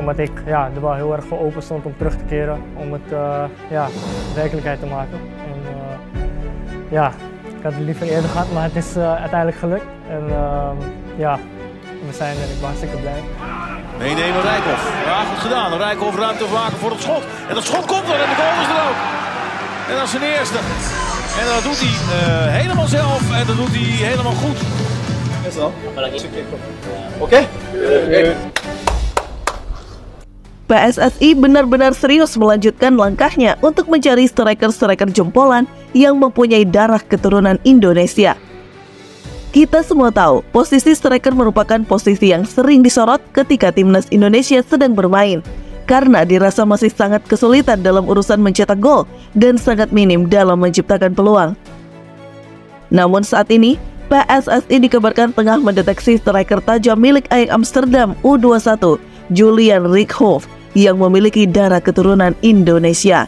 omdat ik er wel heel erg voor open stond om terug te keren, om het werkelijkheid te maken. En ik had het liever eerder gehad, maar het is uiteindelijk gelukt. En we zijn er, ik ben hartstikke blij. Meenemen Rijkoff, ja, goed gedaan. Rijkoff ruimte maken voor het schot. En dat schot komt er en de goal is er ook. En dat is zijn eerste. En dat doet hij helemaal zelf en dat doet hij helemaal goed. Oke. PSSI benar-benar serius melanjutkan langkahnya untuk mencari striker-striker jempolan yang mempunyai darah keturunan Indonesia. Kita semua tahu, posisi striker merupakan posisi yang sering disorot ketika timnas Indonesia sedang bermain, karena dirasa masih sangat kesulitan dalam urusan mencetak gol dan sangat minim dalam menciptakan peluang. Namun saat ini, PSSI dikabarkan tengah mendeteksi striker tajam milik Ajax Amsterdam U21, Julian Rijkhoff, yang memiliki darah keturunan Indonesia.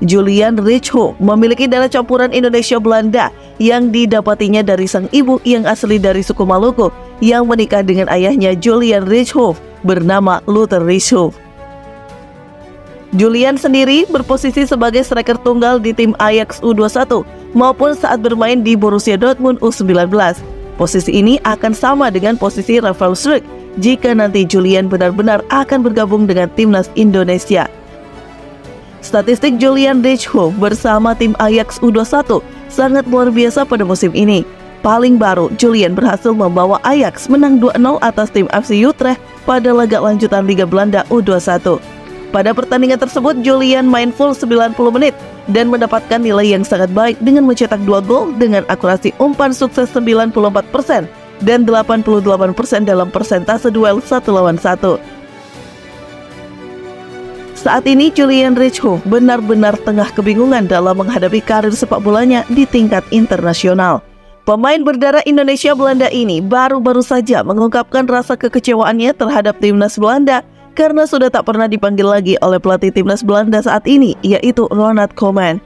Julian Rijkhoff memiliki darah campuran Indonesia-Belanda yang didapatinya dari sang ibu yang asli dari suku Maluku yang menikah dengan ayahnya Julian Rijkhoff bernama Luther Rijkhoff. Julian sendiri berposisi sebagai striker tunggal di tim Ajax U21 maupun saat bermain di Borussia Dortmund U19. Posisi ini akan sama dengan posisi Rafael Struijk jika nanti Julian benar-benar akan bergabung dengan timnas Indonesia. Statistik Julian Rijkhoff bersama tim Ajax U21 sangat luar biasa pada musim ini. Paling baru, Julian berhasil membawa Ajax menang 2-0 atas tim FC Utrecht pada laga lanjutan Liga Belanda U21. Pada pertandingan tersebut, Julian main full 90 menit dan mendapatkan nilai yang sangat baik dengan mencetak 2 gol dengan akurasi umpan sukses 94% dan 88% dalam persentase duel 1 lawan 1. Saat ini Julian Rijkhoff benar-benar tengah kebingungan dalam menghadapi karir sepak bolanya di tingkat internasional. Pemain berdarah Indonesia Belanda ini baru-baru saja mengungkapkan rasa kekecewaannya terhadap timnas Belanda karena sudah tak pernah dipanggil lagi oleh pelatih timnas Belanda saat ini, yaitu Ronald Koeman.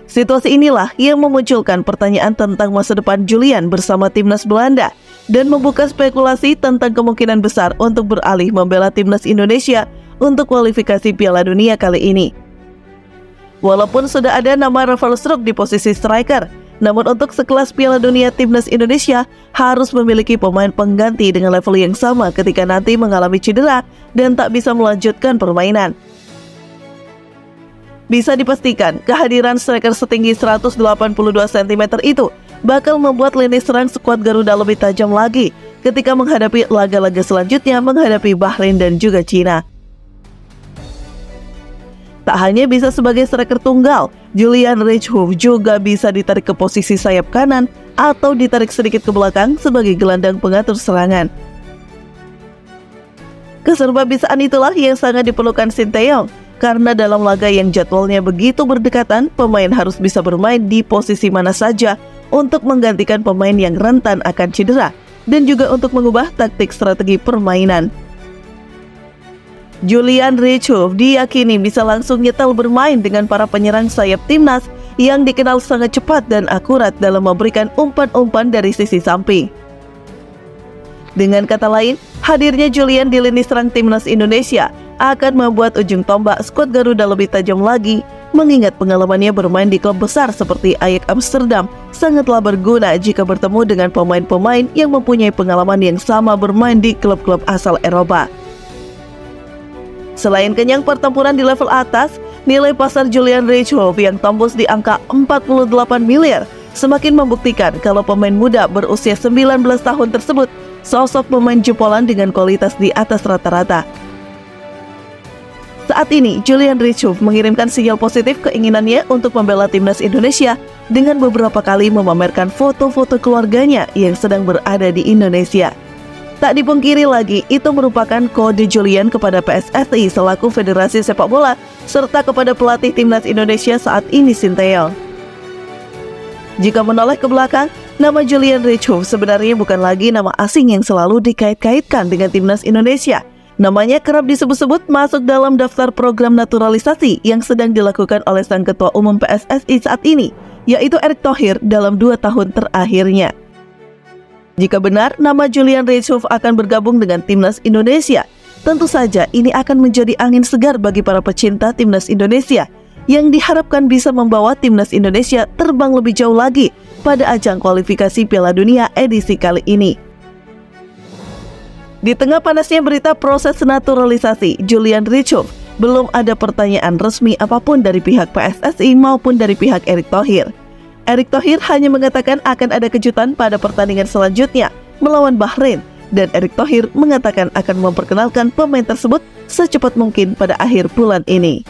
Situasi inilah yang memunculkan pertanyaan tentang masa depan Julian bersama timnas Belanda dan membuka spekulasi tentang kemungkinan besar untuk beralih membela timnas Indonesia untuk kualifikasi Piala Dunia kali ini. Walaupun sudah ada nama Rafael Struijk di posisi striker, namun untuk sekelas Piala Dunia timnas Indonesia harus memiliki pemain pengganti dengan level yang sama ketika nanti mengalami cedera dan tak bisa melanjutkan permainan. Bisa dipastikan kehadiran striker setinggi 182 cm itu bakal membuat lini serang skuad Garuda lebih tajam lagi ketika menghadapi laga-laga selanjutnya menghadapi Bahrain dan juga Cina. Tak hanya bisa sebagai striker tunggal, Julian Rijkhoff juga bisa ditarik ke posisi sayap kanan atau ditarik sedikit ke belakang sebagai gelandang pengatur serangan. Keserba-bisaan itulah yang sangat diperlukan Sinteyong, karena dalam laga yang jadwalnya begitu berdekatan, pemain harus bisa bermain di posisi mana saja untuk menggantikan pemain yang rentan akan cedera dan juga untuk mengubah taktik strategi permainan. Julian Rijkhoff diyakini bisa langsung nyetel bermain dengan para penyerang sayap timnas yang dikenal sangat cepat dan akurat dalam memberikan umpan-umpan dari sisi samping. Dengan kata lain, hadirnya Julian di lini serang timnas Indonesia akan membuat ujung tombak skuad Garuda lebih tajam lagi, mengingat pengalamannya bermain di klub besar seperti Ajax Amsterdam sangatlah berguna jika bertemu dengan pemain-pemain yang mempunyai pengalaman yang sama bermain di klub-klub asal Eropa. Selain kenyang pertempuran di level atas, nilai pasar Julian Rijkhoff yang tembus di angka 48 miliar semakin membuktikan kalau pemain muda berusia 19 tahun tersebut sosok pemain jebolan dengan kualitas di atas rata-rata. Saat ini, Julian Rijkhoff mengirimkan sinyal positif keinginannya untuk membela timnas Indonesia dengan beberapa kali memamerkan foto-foto keluarganya yang sedang berada di Indonesia. Tak dipungkiri lagi, itu merupakan kode Julian kepada PSSI selaku Federasi Sepak Bola serta kepada pelatih timnas Indonesia saat ini Sinteyong. Jika menoleh ke belakang, nama Julian Rijkhoff sebenarnya bukan lagi nama asing yang selalu dikait-kaitkan dengan timnas Indonesia. Namanya kerap disebut-sebut masuk dalam daftar program naturalisasi yang sedang dilakukan oleh sang ketua umum PSSI saat ini, yaitu Erick Thohir dalam 2 tahun terakhirnya. Jika benar nama Julian Reichhoff akan bergabung dengan timnas Indonesia, tentu saja ini akan menjadi angin segar bagi para pecinta timnas Indonesia yang diharapkan bisa membawa timnas Indonesia terbang lebih jauh lagi pada ajang kualifikasi Piala Dunia edisi kali ini. Di tengah panasnya berita proses naturalisasi Julian Reichhoff, belum ada pertanyaan resmi apapun dari pihak PSSI maupun dari pihak Erick Thohir. Erick Thohir hanya mengatakan akan ada kejutan pada pertandingan selanjutnya melawan Bahrain, dan Erick Thohir mengatakan akan memperkenalkan pemain tersebut secepat mungkin pada akhir bulan ini.